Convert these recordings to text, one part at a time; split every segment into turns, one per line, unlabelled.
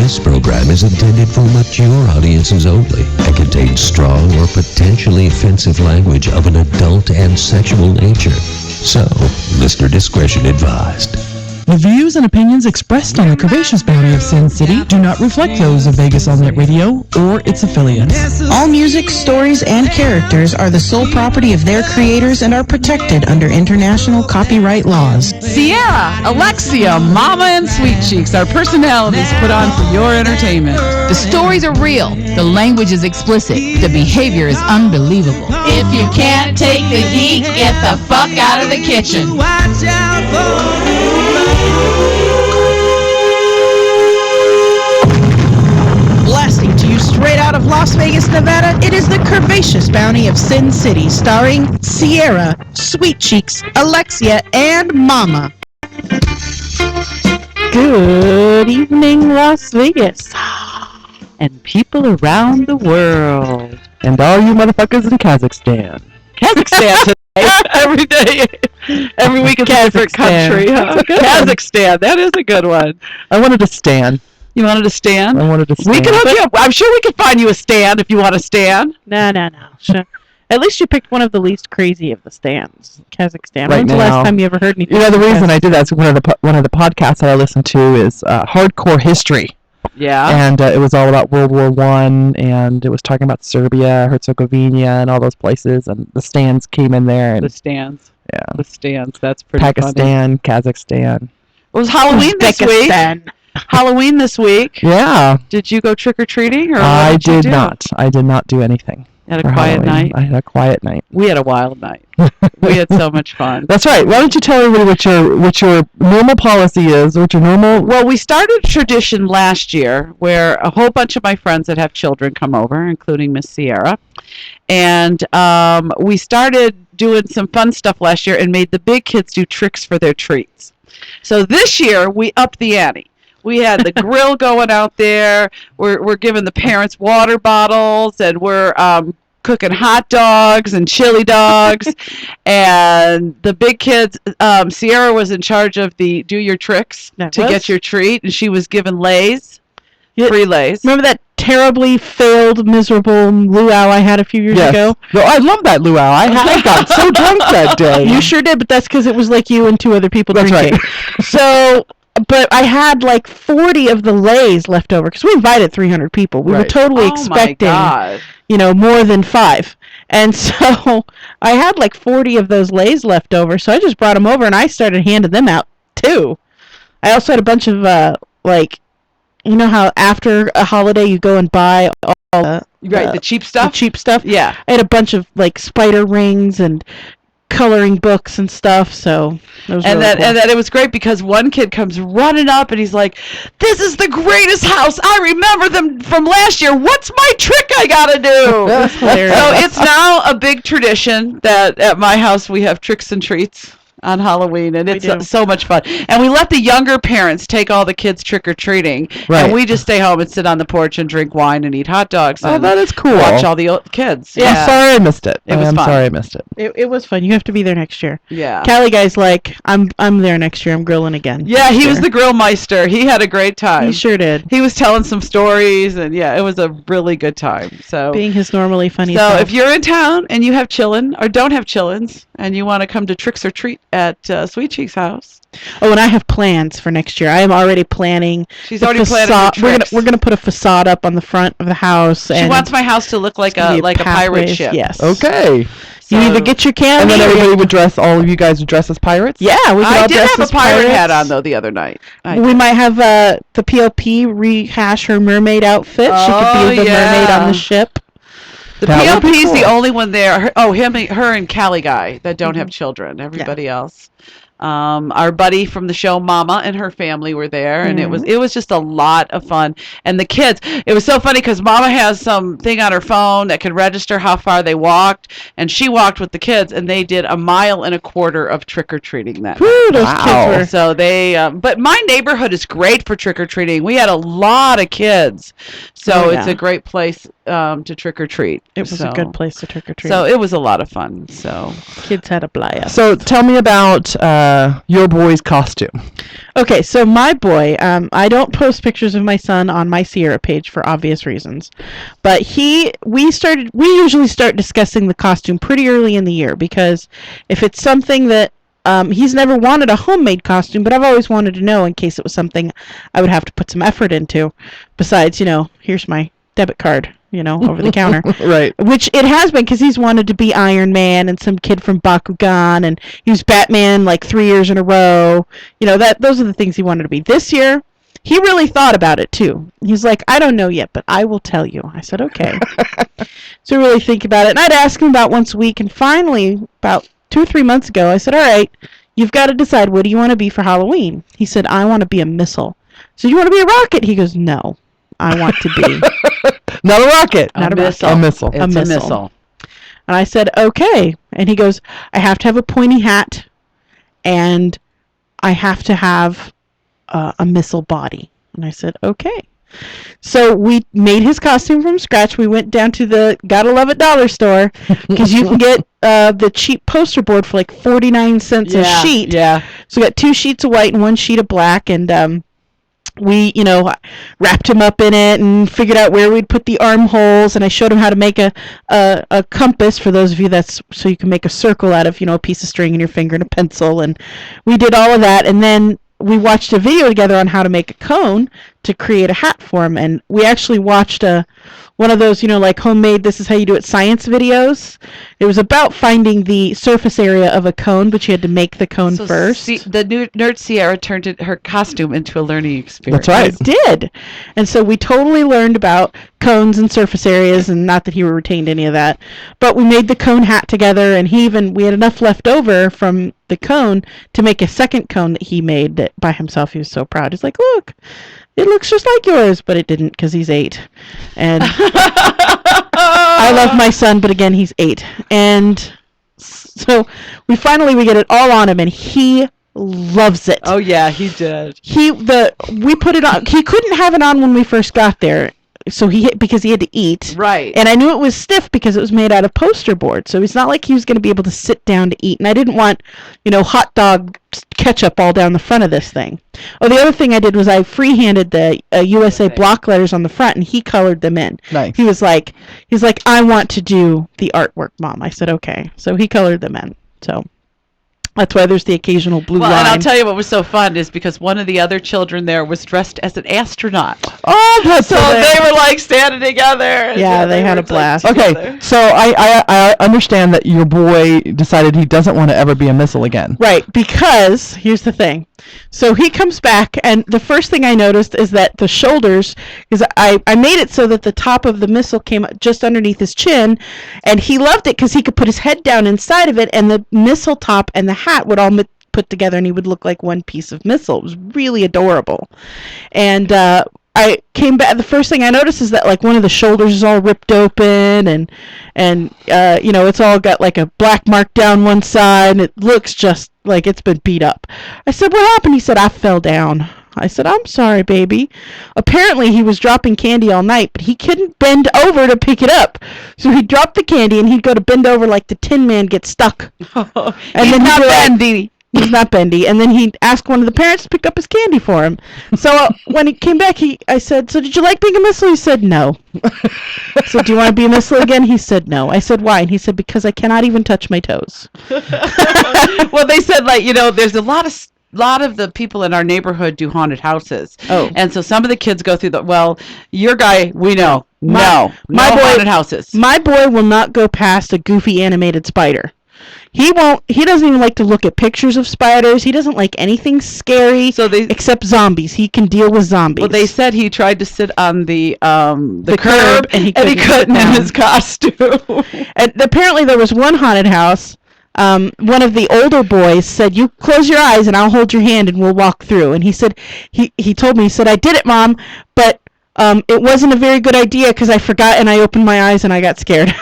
This program is intended for mature audiences only and contains strong or potentially offensive language of an adult and sexual nature. So, listener discretion advised.
The views and opinions expressed on the Curvaceous Bounty of Sin City do not reflect those of Vegas All Net Radio or its affiliates.
All music, stories, and characters are the sole property of their creators and are protected under international copyright laws.
Sierra, Alexia, Mama, and Sweet Cheeks are personalities put on for your entertainment.
The stories are real. The language is explicit. The behavior is unbelievable.
If you can't take the heat, get the fuck out of the kitchen.
Watch out for
Blasting to you straight out of Las Vegas, Nevada, it is the Curvaceous Bounty of Sin City, starring Sierra, Sweet Cheeks, Alexia, and Mama.
Good evening, Las Vegas, and people around the world, and all you motherfuckers in Kazakhstan. Kazakhstan today, every day, every week is a different country. Huh? Kazakhstan, that is a good one. I wanted to stand.
You wanted to stand?
I wanted to stand.
We can hook you up. I'm sure we could find you a stand if you want to stand.
No. Sure. At least you picked one of the least crazy of the stands, Kazakhstan.
Right
When's the last time you ever heard anything?
You know, the reason I did that is one of the podcasts that I listen to is Hardcore History.
Yeah.
And it was all about World War I, and it was talking about Serbia, Herzegovina, and all those places, and the stands came in there. And
the stands.
Yeah.
The stands. That's pretty
Pakistan,
funny.
Kazakhstan.
It was Halloween this week. Halloween this week.
Yeah.
Did you go trick-or-treating? Or
I did not. I did not do anything.
Had a quiet night?
I had a quiet night.
We had a wild night. We had so much fun.
That's right. Why don't you tell everybody what your normal policy is, what your normal...
Well, we started a tradition last year where a whole bunch of my friends that have children come over, including Miss Sierra. And we started doing some fun stuff last year and made the big kids do tricks for their treats. So this year, we upped the ante. We had the grill going out there. We're giving the parents water bottles, and we're cooking hot dogs and chili dogs. And the big kids, Sierra was in charge of the do your tricks to get your treat, and she was given lays, free lays.
Remember that terribly failed, miserable luau I had a few years ago?
No, I love that luau. I got so drunk that day.
You sure did, but that's because it was like you and two other people drinking.
Right.
So... But I had like 40 of the lays left over because we invited 300 people. We were totally expecting, more than 5. And so I had like 40 of those lays left over. So I just brought them over and I started handing them out too. I also had a bunch of you know how after a holiday you go and buy all
the cheap stuff?
The cheap stuff?
Yeah.
I had a bunch of like spider rings and coloring books and stuff, so it was
and
really
that
cool.
and that it was great because one kid comes running up and he's like, "This is the greatest house! I remember them from last year. What's my trick I gotta do?"
That's hilarious.
So it's now a big tradition that at my house we have tricks and treats on Halloween, and it's so much fun. And we let the younger parents take all the kids trick-or-treating, and we just stay home and sit on the porch and drink wine and eat hot dogs.
Oh, that is cool.
Watch all the kids.
Yeah. I'm sorry I missed it.
It was fun.
Sorry I missed it.
It was fun. You have to be there next year.
Yeah.
Cali guy's like, I'm there next year. I'm grilling again.
Yeah, he was the grill meister. He had a great time.
He sure did.
He was telling some stories, and it was a really good time. So
being his normally funny
So
self.
if you're in town and you have chillin' or don't have chillins and you want to come to Tricks or Treat at Sweet Cheeks' house.
Oh, and I have plans for next year. I am already planning.
She's already planning her tricks.
We're gonna put a facade up on the front of the house.
She wants my house to look like a pirate ship.
Yes.
Okay.
So, you either get your candy,
and then everybody would dress. All of you guys would dress as pirates.
Yeah, we could
I
all
did
dress
have
as
a pirate
pirates.
hat on though the other night.
We might have the PLP rehash her mermaid outfit. She could be the mermaid on the ship.
The PLP is the only one there. Her and Cali guy that don't have children. Everybody else. Our buddy from the show Mama and her family were there, and it was just a lot of fun. And the kids, it was so funny because Mama has some thing on her phone that can register how far they walked, and she walked with the kids, and they did 1.25 miles of trick-or-treating that night.
Those kids were...
So they but my neighborhood is great for trick-or-treating. We had a lot of kids, so it's a great place to trick-or-treat.
It was a good place to trick-or-treat.
So it was a lot of fun. So
kids had a blast.
So tell me about your boy's costume?
Okay, so my boy, I don't post pictures of my son on my Sierra page for obvious reasons, but we usually start discussing the costume pretty early in the year, because if it's something that he's never wanted a homemade costume, but I've always wanted to know in case it was something I would have to put some effort into. Besides, here's my debit card, over the counter.
Right.
Which it has been, because he's wanted to be Iron Man and some kid from Bakugan, and he was Batman like 3 years in a row. Those are the things he wanted to be. This year, he really thought about it too. He's like, I don't know yet, but I will tell you. I said, okay. So really think about it. And I'd ask him about once a week, and finally, about 2 or 3 months ago, I said, all right, you've got to decide, what do you want to be for Halloween? He said, I want to be a missile. So you want to be a rocket? He goes, no, I want to be...
Not a rocket.
Not a
missile.
A missile.
It's a missile.
And I said, okay. And he goes, I have to have a pointy hat, and I have to have a missile body. And I said, okay. So we made his costume from scratch. We went down to the Gotta Love It dollar store, because you can get the cheap poster board for like 49 cents a sheet.
Yeah.
So we got 2 sheets of white and 1 sheet of black, and we, wrapped him up in it and figured out where we'd put the armholes, and I showed him how to make a compass. For those of you, that's so you can make a circle out of, a piece of string and your finger and a pencil, and we did all of that, and then we watched a video together on how to make a cone to create a hat for him, and we actually watched one of those, like homemade, this is how you do it science videos. It was about finding the surface area of a cone, but you had to make the cone first.
The nerd Sierra turned her costume into a learning experience.
That's right.
It did. And so we totally learned about cones and surface areas, and not that he retained any of that. But we made the cone hat together, and we had enough left over from the cone to make a second cone that he made that by himself. He was so proud. He's like, look, it looks just like yours, but it didn't, because he's 8. And I love my son, but again, he's 8. And so we get it all on him, and he loves it.
Oh yeah, he did.
We put it on. He couldn't have it on when we first got there, so because he had to eat.
Right.
And I knew it was stiff because it was made out of poster board, so it's not like he was going to be able to sit down to eat. And I didn't want, hot dog ketchup all down the front of this thing. Oh, the other thing I did was I freehanded the USA block letters on the front, and he colored them in.
Nice.
He's like, I want to do the artwork, Mom. I said, okay. So he colored them in. So that's why there's the occasional blue line.
And I'll tell you what was so fun is because one of the other children there was dressed as an astronaut.
Oh, that's
so they were like standing together.
Yeah, they had a blast.
Okay, so I understand that your boy decided he doesn't want to ever be a missile again.
Right, because here's the thing. So he comes back, and the first thing I noticed is that the shoulders, because I made it so that the top of the missile came just underneath his chin, and he loved it because he could put his head down inside of it, and the missile top and the hat would all put together, and he would look like one piece of missile. It was really adorable. And I came back. The first thing I noticed is that like one of the shoulders is all ripped open, and it's all got like a black mark down one side, and it looks just like it's been beat up. I said, what happened? He said, I fell down. I said, I'm sorry, baby. Apparently he was dropping candy all night, but he couldn't bend over to pick it up. So he dropped the candy, and he'd go to bend over like the Tin Man gets stuck. And then
not bendy.
He's not bendy. And then he asked one of the parents to pick up his candy for him. So when he came back, I said, so did you like being a missile? He said, no. So do you want to be a missile again? He said, no. I said, why? And he said, because I cannot even touch my toes.
Well, they said, there's a lot of the people in our neighborhood do haunted houses.
Oh.
And so some of the kids go through your guy, we know.
My boy,
haunted houses.
My boy will not go past a goofy animated spider. He doesn't even like to look at pictures of spiders. He doesn't like anything scary except zombies. He can deal with zombies.
Well, they said he tried to sit on the curb and he couldn't in his costume.
And apparently there was one haunted house. One of the older boys said, you close your eyes and I'll hold your hand and we'll walk through. And he said, he told me, he said, I did it, Mom, but it wasn't a very good idea because I forgot and I opened my eyes and I got scared.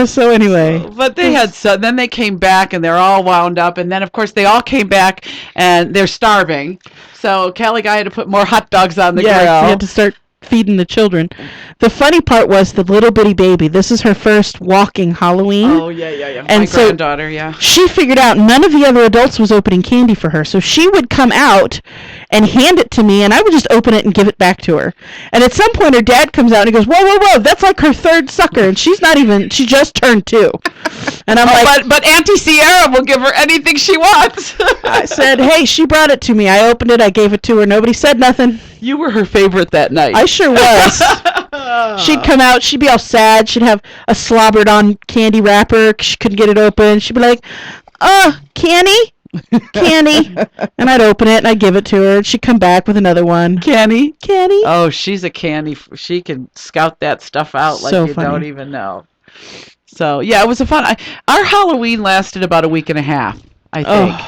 So anyway.
But they had then they came back and they're all wound up, and then of course they all came back and they're starving. So Callie Guy had to put more hot dogs on the grill.
Yeah, he had to start feeding the children. The funny part was the little bitty baby. This is her first walking Halloween.
Oh, yeah.
And
my
so
granddaughter, yeah.
She figured out none of the other adults was opening candy for her. So she would come out and hand it to me, and I would just open it and give it back to her. And at some point, her dad comes out and he goes, whoa, that's like her third sucker. And she just turned 2. And I'm like,
but Auntie Sierra will give her anything she wants.
I said, hey, she brought it to me. I opened it. I gave it to her. Nobody said nothing.
You were her favorite that night.
I sure was. She'd come out. She'd be all sad. She'd have a slobbered on candy wrapper. She couldn't get it open. She'd be like, candy. And I'd open it and I'd give it to her. And she'd come back with another one.
Candy.
Oh,
she's a candy. She can scout that stuff out like
so
you
funny.
Don't even know. So, yeah, it was a fun. Our Halloween lasted about a week and a half, I think.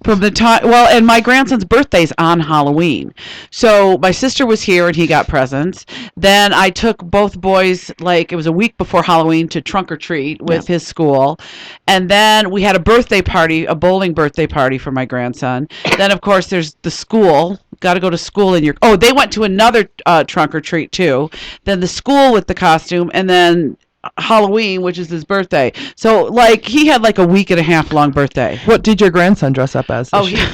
From the time, and my grandson's birthday's on Halloween. So my sister was here and he got presents. Then I took both boys, it was a week before Halloween, to trunk or treat with his school. And then we had a birthday party, a bowling birthday party for my grandson. Then, of course, there's the school. Got to go to school in your... Oh, they went to another trunk or treat, too. Then the school with the costume, and then Halloween, which is his birthday. So, he had a week and a half long birthday.
What did your grandson dress up as?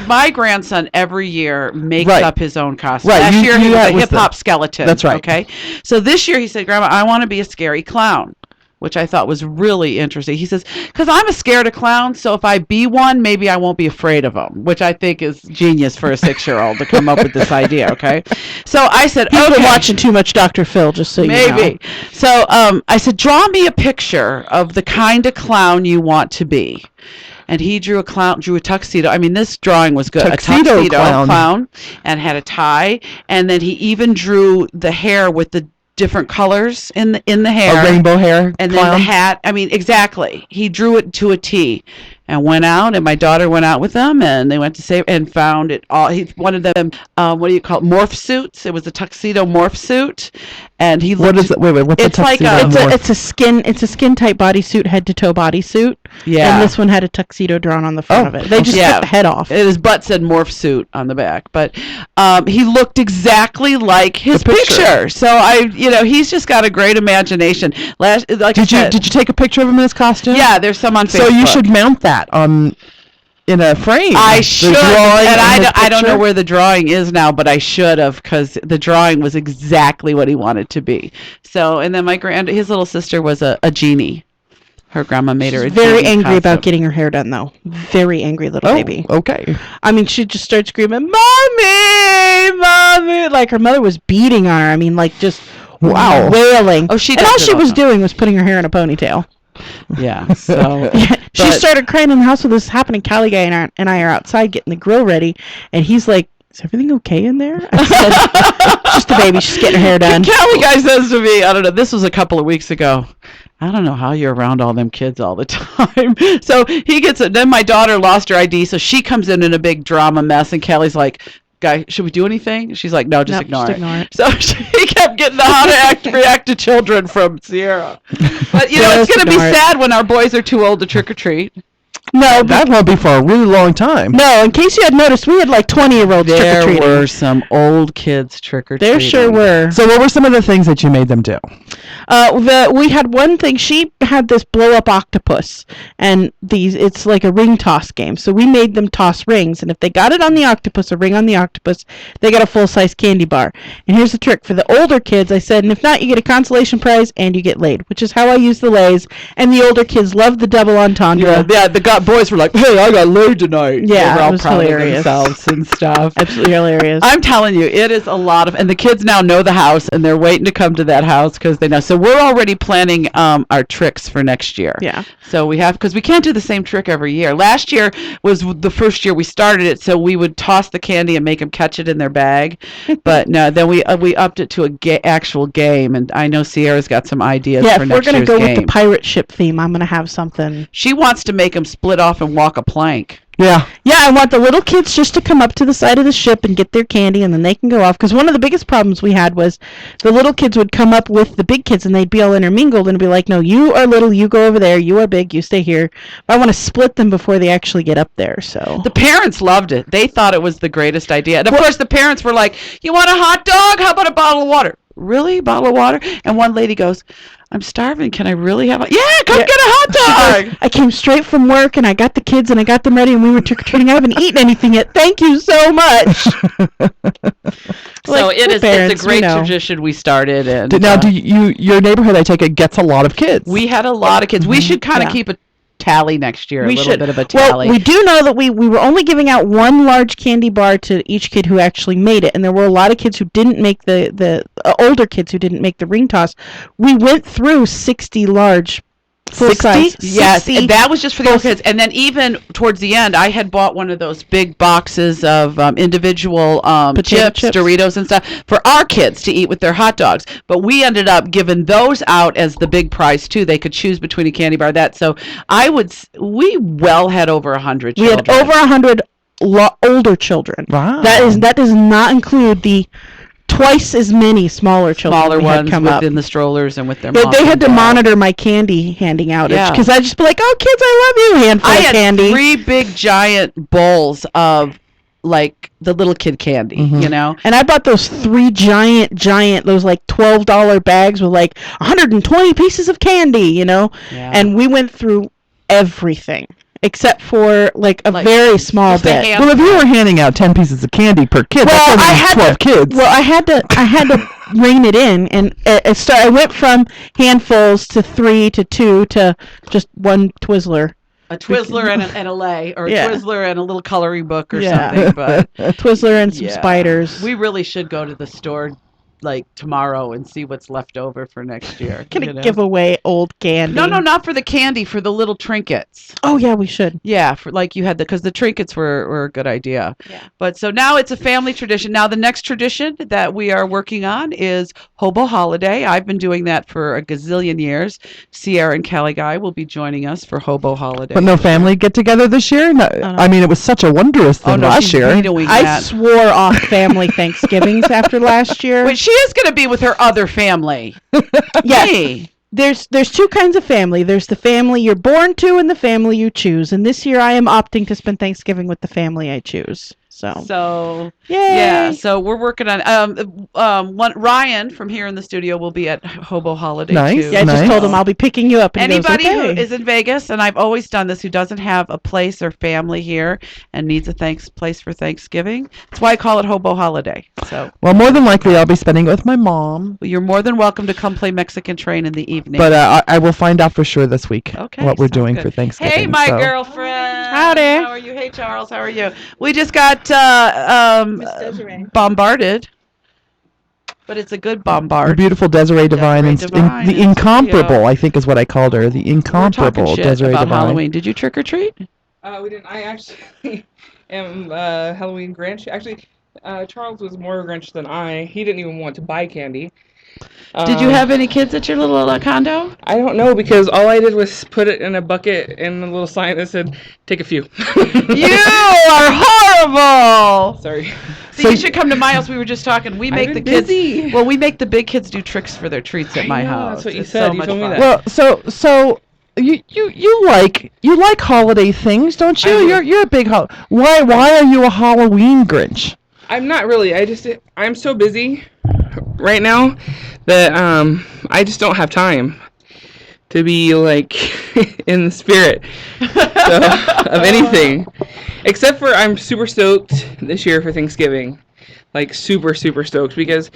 My grandson every year makes up his own costume.
Right.
Last year he was a hip-hop skeleton.
That's right.
Okay. So this year he said, Grandma, I want to be a scary clown, which I thought was really interesting. He says, because I'm scared of clowns, so if I be one, maybe I won't be afraid of them, which I think is genius for a 6-year-old to come up with this idea, okay? So I said,
He's been watching too much Dr. Phil, just so you know.
Maybe. So I said, draw me a picture of the kind of clown you want to be. And he drew a tuxedo. I mean, this drawing was good.
Tuxedo
a tuxedo clown and had a tie. And then he even drew the hair with the different colors in the hair.
A rainbow hair
and
clown.
Then the hat. I mean, exactly. He drew it to a T and went out, and my daughter went out with them, and they went to save and found it all. One of them, what do you call it? Morph suits. It was a tuxedo morph suit, and he looked.
What is it? Wait. What's
it's
a tuxedo?
It's a skin type bodysuit, head to toe bodysuit.
Yeah.
And this one had a tuxedo drawn on the front of it. They just cut the head off.
His butt said morph suit on the back, but he looked exactly like his picture. So he's just got a great imagination. Did you
take a picture of him in his costume?
Yeah, there's some on Facebook.
So you should mount that in a frame.
I should, and I don't know where the drawing is now, but I should have, because the drawing was exactly what he wanted to be. So, and then his little sister was a genie. Her grandma made her a
very angry about getting her hair done, though. Very angry little baby.
Okay.
I mean, she'd just start screaming, "Mommy!" Like her mother was beating on her. I mean, just wailing.
Oh, she.
And all she was doing was putting her hair in a ponytail.
Yeah. So
she started crying in the house with this happening. Callie guy and I are outside getting the grill ready, and he's like, "Is everything okay in there?" I said, "Just the baby. She's getting her hair done."
Callie guy says to me, I don't know. This was a couple of weeks ago. I don't know how you're around all them kids all the time. So he gets it. Then my daughter lost her ID, so she comes in a big drama mess, and Callie's like, "Guy, should we do anything?" She's like, "No, just ignore it." So she kept getting the how to react to children from Sierra. But it's going to be sad when our boys are too old to trick or treat.
No,
that won't be for a really long time.
No, in case you had noticed, we had 20-year-olds trick-or-treating.
There were some old kids trick-or-treating.
There sure were.
So what were some of the things that you made them do?
We had one thing. She had this blow-up octopus, and it's like a ring toss game. So we made them toss rings, and if they got it on the octopus, a ring on the octopus, they got a full-size candy bar. And here's the trick. For the older kids, I said, and if not, you get a consolation prize, and you get laid, which is how I use the lays. And the older kids loved the double entendre.
Yeah, the boys were like, "Hey, I got laid tonight."
Yeah,
they were all
it was
proud
hilarious.
of themselves and stuff.
Absolutely hilarious.
I'm telling you, it is a lot of, and the kids now know the house, and they're waiting to come to that house because they know. So we're already planning our tricks for next year.
Yeah.
So we have, because we can't do the same trick every year. Last year was the first year we started it, so we would toss the candy and make them catch it in their bag. But no, then we upped it to actual game, and I know Sierra's got some ideas for next year's game. Yeah, if we're going to go
with the pirate ship theme, I'm going to have something.
She wants to make them split off and walk a plank.
Yeah.
Yeah, I want the little kids just to come up to the side of the ship and get their candy, and then they can go off. Because one of the biggest problems we had was the little kids would come up with the big kids, and they'd be all intermingled and be like, "No, you are little, you go over there. You are big, you stay here." But I want to split them before they actually get up there. So
the parents loved it. They thought it was the greatest idea. And of course, the parents were like, "You want a hot dog? How about a bottle of water?" really? Bottle of water? And one lady goes, I'm starving. Can I really have a... Yeah, come get a hot dog.
Goes, I came straight from work, and I got the kids, and I got them ready, and we were trick-or-treating. I haven't eaten anything yet. Thank you so much.
So it's a great tradition we started. And
now, your neighborhood, I take it, gets a lot of kids.
We had a lot of kids. We should kind of keep a tally next year.
We
a little
should.
bit of a tally.
Well, we do know that we were only giving out one large candy bar to each kid who actually made it, and there were a lot of kids who didn't make the older kids who didn't make the ring toss. We went through 60 large.
60? Yes, and that was just for the old kids. And then even towards the end, I had bought one of those big boxes of individual chips, Doritos and stuff for our kids to eat with their hot dogs. But we ended up giving those out as the big prize too. They could choose between a candy bar so we well had over 100 children.
We had over 100 older children.
Wow.
That does not include the twice as many smaller children.
Smaller ones within the strollers and with their
moms. They had to monitor my candy handing out because I'd just be like, "Oh, kids, I love you." Handful of candy.
I had 3 big giant bowls of like the little kid candy, you know.
And I bought those 3 giant those like $12 bags with like 120 pieces of candy, you know. Yeah. And we went through everything. Except for like a very small bit.
Well, if you were handing out 10 pieces of candy per kid,
well,
that's only 12 kids.
Well, I had to rein it in, and I went from handfuls to 3 to 2 to just 1 Twizzler.
A Twizzler and a lay, or a Twizzler and a little coloring book or something. But
a Twizzler and some spiders.
We really should go to the store like tomorrow and see what's left over for next year.
Gonna give away old candy.
No, not for the candy, for the little trinkets.
Oh yeah, we should.
Yeah, for like you had because the trinkets were a good idea. Yeah. But so now it's a family tradition. Now the next tradition that we are working on is Hobo Holiday. I've been doing that for a gazillion years. Sierra and Kelly Guy will be joining us for Hobo Holiday.
But no family get together this year? No, I mean, it was such a wondrous thing last year.
I swore off family Thanksgivings after last year.
But she is going to be with her other family.
Yes. Hey. There's 2 kinds of family. There's the family you're born to and the family you choose. And this year I am opting to spend Thanksgiving with the family I choose. So yay.
Yeah, so we're working on Ryan from here in the studio will be at Hobo Holiday too.
Yeah, I just told him I'll be picking you up. And
anybody
who
is in Vegas, and I've always done this, who doesn't have a place or family here and needs a place for Thanksgiving, that's why I call it Hobo Holiday. So
well, more than likely I'll be spending it with my mom.
You're more than welcome to come play Mexican Train in the evening.
But I will find out for sure this week what we're doing for Thanksgiving.
Hey, my girlfriend.
Howdy.
How are you? Hey, Charles. How are you? We just got bombarded, but it's a good bombard.
The beautiful Desiree Divine, the incomparable, I think is what I called her, the incomparable Desiree Divine.
Halloween. Did you trick or treat?
We didn't. I actually am Halloween Grinch. Actually, Charles was more Grinch than I. He didn't even want to buy candy.
Did you have any kids at your little condo?
I don't know, because all I did was put it in a bucket and a little sign that said, "Take a few."
You are horrible.
Sorry.
So you should come to my house. We were just talking. We make the kids. Well, we make the big kids do tricks for their treats at my house.
That's what you said. You told me that.
Well, so you like holiday things, don't you? You're a big Why are you a Halloween Grinch?
I'm not really. I'm so busy right now that I just don't have time to be like in the spirit of anything, except for I'm super stoked this year for Thanksgiving, like super stoked, because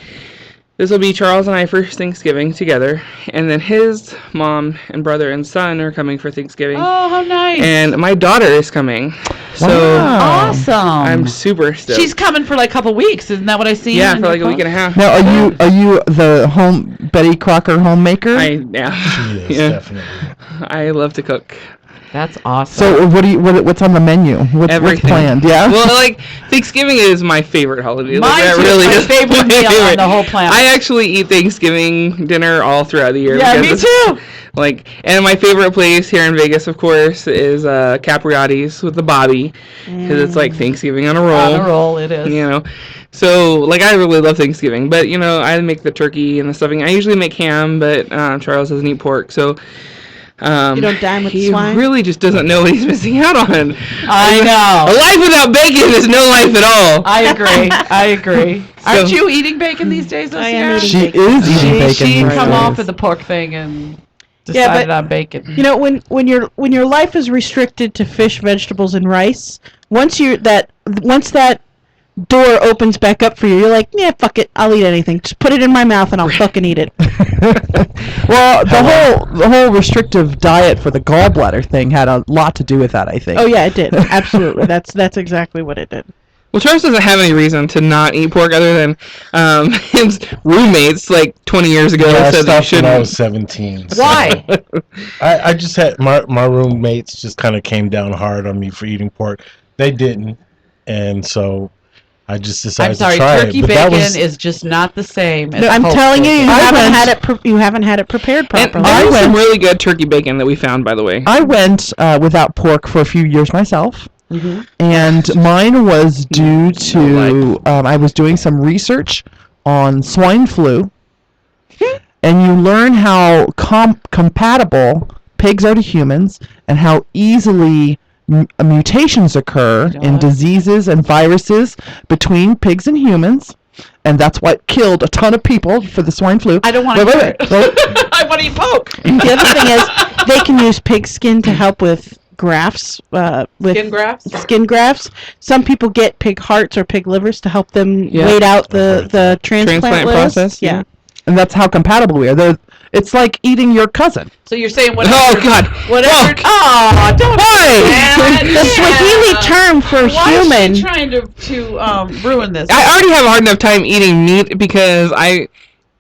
this will be Charles and I first Thanksgiving together, and then his mom and brother and son are coming for Thanksgiving.
Oh, how nice!
And my daughter is coming. So
awesome!
I'm super stoked.
She's coming for like a couple weeks, isn't that what I see?
Yeah, for like a week and a half.
Now, are you the Betty Crocker homemaker?
She is, definitely. I love to cook.
That's awesome.
So what's on the menu? What's planned? Yeah.
Well, like Thanksgiving is my favorite holiday.
Mine too.
Really
my favorite meal on the whole planet.
I actually eat Thanksgiving dinner all throughout the year.
Yeah, me too.
And my favorite place here in Vegas, of course, is Capriotti's with the Bobby, because it's like Thanksgiving on a roll.
On a roll, it is.
You know, so I really love Thanksgiving, but I make the turkey and the stuffing. I usually make ham, but Charles doesn't eat pork, so
You don't dine with swine?
He really just doesn't know what he's missing out on.
I know.
A life without bacon is no life at all.
I agree. Aren't you eating bacon these days,
I am
She is eating bacon.
She
these
come
days.
off of the pork thing and decided on bacon.
You know, when your life is restricted to fish, vegetables, and rice, once that door opens back up for you, you're like, yeah, fuck it, I'll eat anything. Just put it in my mouth and I'll fucking eat it.
Well, the whole restrictive diet for the gallbladder thing had a lot to do with that, I think.
Oh yeah, it did. Absolutely. That's exactly what it did.
Well, Charles doesn't have any reason to not eat pork other than his roommates, like 20 years ago, said that he shouldn't.
When I was 17. So
Why?
I just had my roommates just kind of came down hard on me for eating pork. They didn't, and so I just decided to try
turkey
it.
bacon is just not the same as
I'm telling you,
bacon.
you haven't had it prepared properly.
And there was some really good turkey bacon that we found, by the way.
I went without pork for a few years myself. Mm-hmm. And mine was due to I was doing some research on swine flu, and you learn how compatible pigs are to humans and how easily mutations occur in diseases and viruses between pigs and humans, and that's what killed a ton of people for the swine flu.
I don't want to hear it. I want to eat poke.
The other thing is they can use pig skin to help with grafts, skin grafts. Some people get pig hearts or pig livers to help them wait out the transplant
process.
Yeah.
And that's how compatible we are. It's like eating your cousin.
So you're saying whatever?
Oh God!
Whatever. Oh, don't.
Why?
The Swahili term for human.
Why is she trying to ruin this?
I already have a hard enough time eating meat because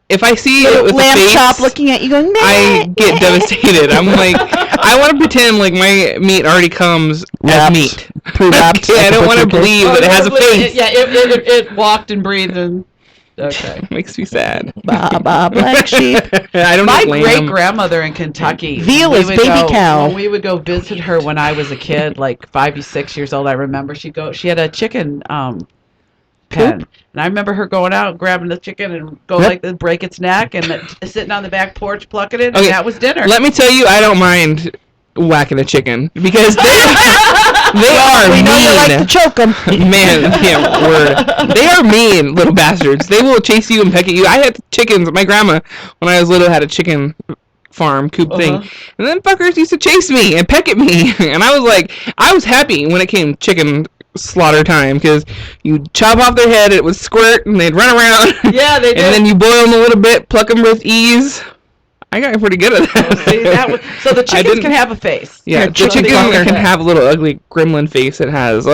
if I see it with
lamb
a face,
chop looking at you going, nah,
I get devastated. I'm like, I want to pretend like my meat already comes as meat.
Pre-wrapped.
I don't want to believe that it has a face.
It walked and breathed and. Okay.
Makes me sad.
Black sheep.
I don't
My
eat lamb.
great-grandmother in Kentucky.
Veal is baby cow.
When we would go visit her when I was a kid, like 5 or 6 years old, I remember she had a chicken pen. And I remember her going out, grabbing the chicken and go like this, break its neck, and sitting on the back porch plucking it, and that was dinner.
Let me tell you, I don't mind whacking a chicken because they are mean.
You like to choke them.
Man, word. They are mean, little bastards. They will chase you and peck at you. I had chickens. My grandma, when I was little, had a chicken farm coop thing, and then fuckers used to chase me and peck at me, and I was happy when it came chicken slaughter time because you chop off their head, it would squirt, and they'd run around.
Yeah, they did.
And then you boil them a little bit, pluck them with ease. I got pretty good at that.
So the chickens can have a face.
Yeah, the chicken can have a little ugly gremlin face. It has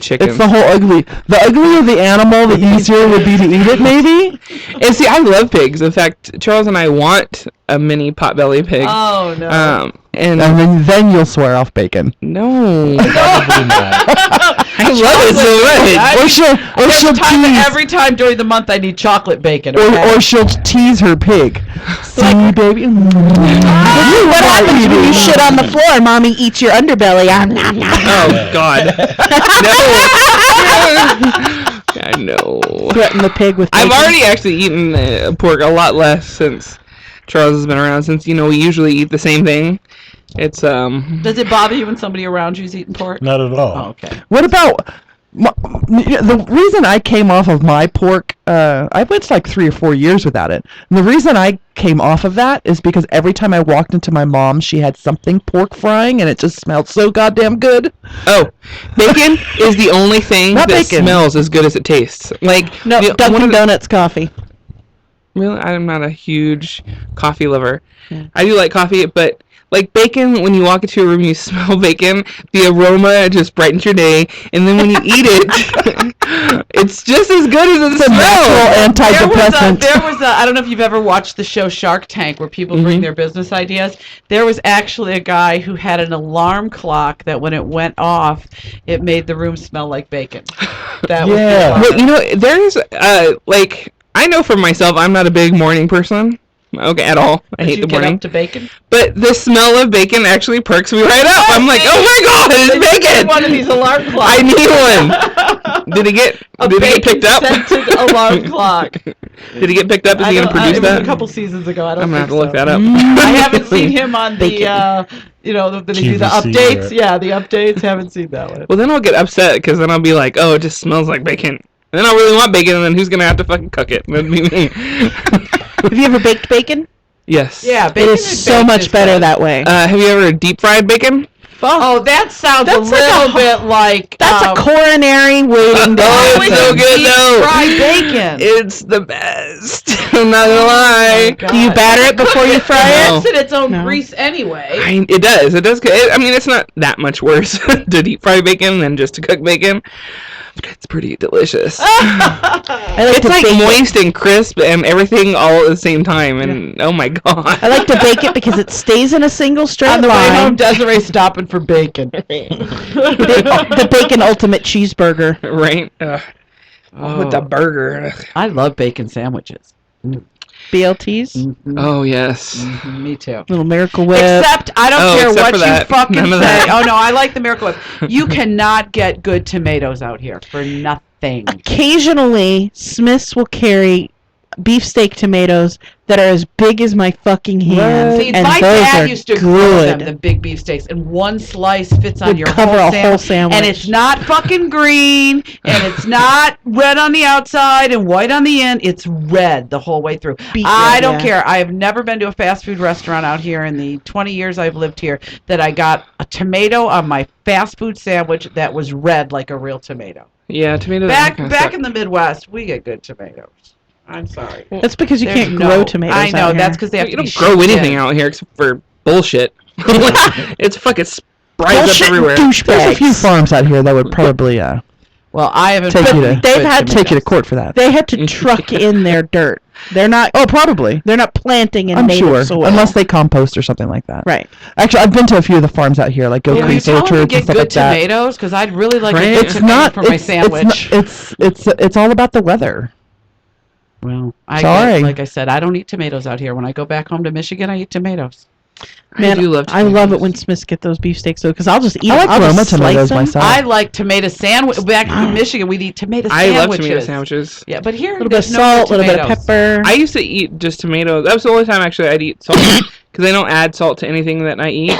chicken.
It's the whole ugly. The uglier the animal, the easier it would be to eat it, maybe.
And see, I love pigs. In fact, Charles and I want a mini potbelly pig.
Oh no.
And
then you'll swear off bacon.
No. Probably not. I love it so much.
Or she'll tease.
Every time during the month I need chocolate bacon.
Or she'll tease her pig. See, baby.
What happens when you shit on the floor? Mommy eats your underbelly.
Oh God. No. I know.
Threaten the pig with bacon.
I've already actually eaten pork a lot less since Charles has been around. Since we usually eat the same thing. It's
Does it bother you when somebody around you is eating pork?
Not at all.
Oh, okay.
What about the reason I came off of my pork? I went like 3 or 4 years without it. And the reason I came off of that is because every time I walked into my mom, she had something pork frying, and it just smelled so goddamn good.
Oh, bacon is the only thing that smells as good as it tastes. Like
no, Dunkin' Donuts coffee.
Really, I'm not a huge coffee lover. Yeah. I do like coffee, but like bacon, when you walk into a room, you smell bacon. The aroma just brightens your day, and then when you eat it, it's just as good as it smells.
Antidepressant.
There was a. I don't know if you've ever watched the show Shark Tank, where people bring their business ideas. There was actually a guy who had an alarm clock that when it went off, it made the room smell like bacon. That was
well, there's I know for myself, I'm not a big morning person. Okay, at all. I hate the morning.
Get up to bacon?
But the smell of bacon actually perks me right up. I'm like, oh my God, it's bacon!
One of these alarm clocks.
I need one. Did it get picked up?
Scented alarm clock.
Did he get picked up? Is he going to produce that?
It was a couple seasons ago. I don't think
I'm going to have to look that up.
I haven't seen him on the, they do the updates. Yeah, the updates. Haven't seen that one.
Well, then I'll get upset because then I'll be like, oh, it just smells like bacon. And then I really want bacon, and then who's going to have to fucking cook it? That'd be me.
Have you ever baked bacon?
Yes.
Yeah, bacon
it is so much better that way.
Have you ever deep fried bacon?
Oh, that sounds a little bit like...
That's a coronary waiting.
Oh, it's so good, though.
Fried bacon.
It's the best. I'm not going to lie.
Do you batter it before you fry it?
It makes its own grease anyway.
It does. It does. I mean, it's not that much worse to deep fry bacon than just to cook bacon. But it's pretty delicious. It's like moist and crisp and everything all at the same time. And oh my god.
I like to bake it because it stays in a single straight line.
On the way home, Desiree's stopping for bacon.
the bacon ultimate cheeseburger.
Right? With the burger.
I love bacon sandwiches.
BLTs?
Mm-hmm.
Oh, yes.
Mm-hmm. Me too.
Little Miracle Whip.
Except, I don't care what you fucking
None of
say.
that.
Oh, no, I like the Miracle Whip. You cannot get good tomatoes out here for nothing.
Occasionally, Smith's will carry beefsteak tomatoes that are as big as my fucking hand.
See,
and
my
those
dad
are
used to grill
good.
them, the big beefsteaks, and one slice fits on
Would
your
cover
whole
a whole sandwich.
And it's not fucking green, and it's not red on the outside and white on the end. It's red the whole way through. I don't care. I have never been to a fast food restaurant out here in the 20 years I've lived here that I got a tomato on my fast food sandwich that was red like a real tomato.
Yeah, tomatoes.
Back in the Midwest, we get good tomatoes. I'm sorry.
That's because you can't grow tomatoes.
I know.
Out
That's
here.
because they have
You
to
don't grow anything out here except for bullshit. It's fucking spreads up everywhere.
There's a few farms out here that would probably
well, I haven't.
take you to court for that.
They had to truck in their dirt. They're not.
Oh, probably.
They're not planting in
I'm
native
sure,
soil.
unless they compost or something like that.
Right.
Actually, I've been to a few of the farms out here, like Go Creek Orchards and stuff like that.
Tomatoes, because I'd really like
Right.
a good tomato for my sandwich.
It's all about the weather.
Well,
Sorry.
like I said, I don't eat tomatoes out here. When I go back home to Michigan, I eat tomatoes.
Man,
I do love
I love it when Smiths get those beefsteaks though, because I'll just eat.
I like
I'll
Roma
just slice
tomatoes
them.
myself.
I like tomato sandwich. Back in Michigan, we'd eat tomato
I
sandwiches.
love tomato sandwiches.
Yeah, but here,
A little bit of
there's no
salt, a little bit of
tomatoes.
pepper.
I used to eat just tomatoes. That was the only time actually I'd eat salt because I don't add salt to anything that I eat.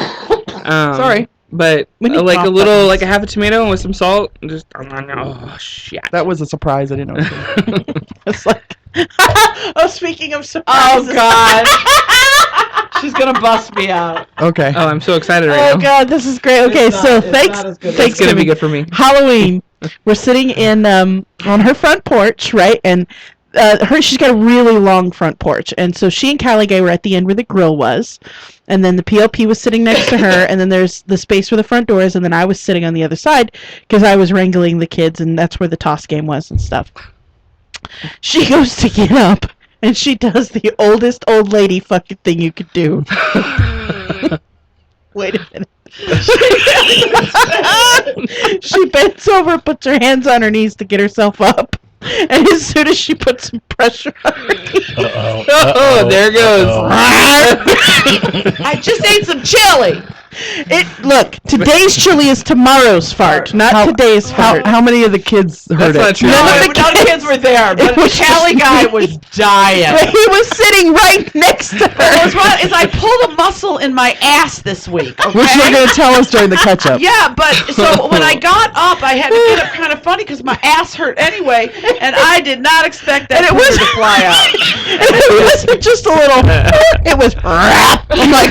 Sorry.
But
We need
like a
cough
little,
buttons.
like a half a tomato with some salt. And just oh shit.
That was a surprise. I didn't know.
It's like. Oh, speaking of surprises.
Oh God. She's gonna bust me out.
Okay.
Oh, I'm so excited right
Oh
now.
God, this is great. Okay, so thanks.
It's gonna be good for me.
Halloween. We're sitting in on her front porch, right? And she's got a really long front porch, and so she and Callie Gay were at the end where the grill was, and then the PLP was sitting next to her, and then there's the space where the front door is, and then I was sitting on the other side because I was wrangling the kids, and that's where the toss game was and stuff. She goes to get up, and she does the oldest old lady fucking thing you could do. Wait a minute. She bends over, puts her hands on her knees to get herself up, and as soon as she puts some pressure on her knees,
Oh, there it goes.
I just ate some chili.
Look, today's chili is tomorrow's fart, not today's fart.
How many of the kids heard
That's
it?
not true.
No kids were there, but the Cali guy was dying.
But he was sitting right next to her.
What's wrong is I pulled a muscle in my ass this week. Okay?
Which you're going to tell us during the catch-up.
Yeah, but so when I got up, I had to get up kind of funny because my ass hurt anyway, and I did not expect that to fly out.
And it wasn't just a little. It was. I'm like,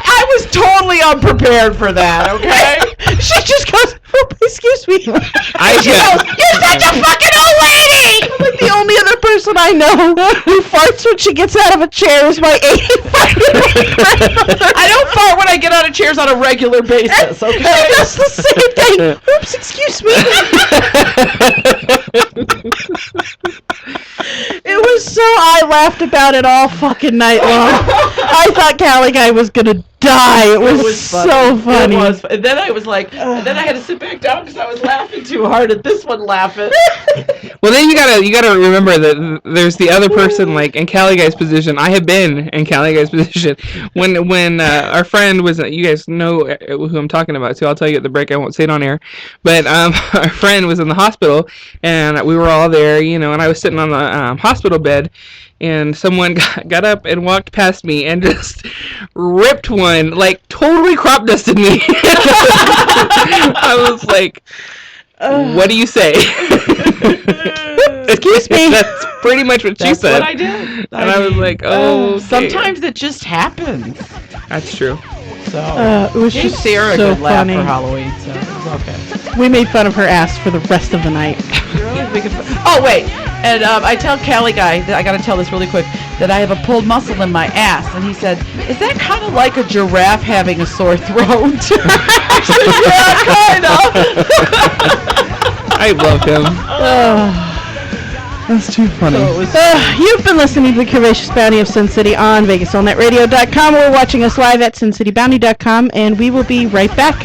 I was totally unprepared for that. Okay.
She just goes, oh, excuse me.
I
She goes, you're such a fucking old lady. I'm like, the only other person I know who farts when she gets out of a chair is my 85-year-old grandmother.
I don't fart when I get out of chairs on a regular basis. Okay.
She does the same thing. Oops, excuse me. It was so I laughed about it all fucking night long. I thought Callie Guy was gonna die. It was so funny.
It was. And then I was like, and then I had to sit back down because I was laughing too hard at this one laughing.
Well, then you gotta remember that there's the other person, like in Callie Guy's position. I have been in Callie Guy's position when our friend was. You guys know who I'm talking about, so I'll tell you at the break. I won't say it on air, but our friend was in the hospital, and we were all there, and I was sitting on the hospital bed, and someone got up and walked past me and just ripped one, like totally crop dusted me. I was like, what do you say?
Excuse me.
That's pretty much what she said.
That's what I did.
And I was like, oh. Okay.
Sometimes it just happens.
That's true.
So
it was
gave
just
Sarah
so
a good laugh
funny.
for Halloween, so it was okay.
We made fun of her ass for the rest of the night.
Oh wait, and I tell Callie Guy that I got to tell this really quick that I have a pulled muscle in my ass, and he said, "Is that kind of like a giraffe having a sore throat?" I said, "Yeah, kind of."
I love him.
That's too funny.
You've been listening to the Curvaceous Bounty of Sin City on VegasAllNetRadio.com or watching us live at SinCityBounty.com, and we will be right back.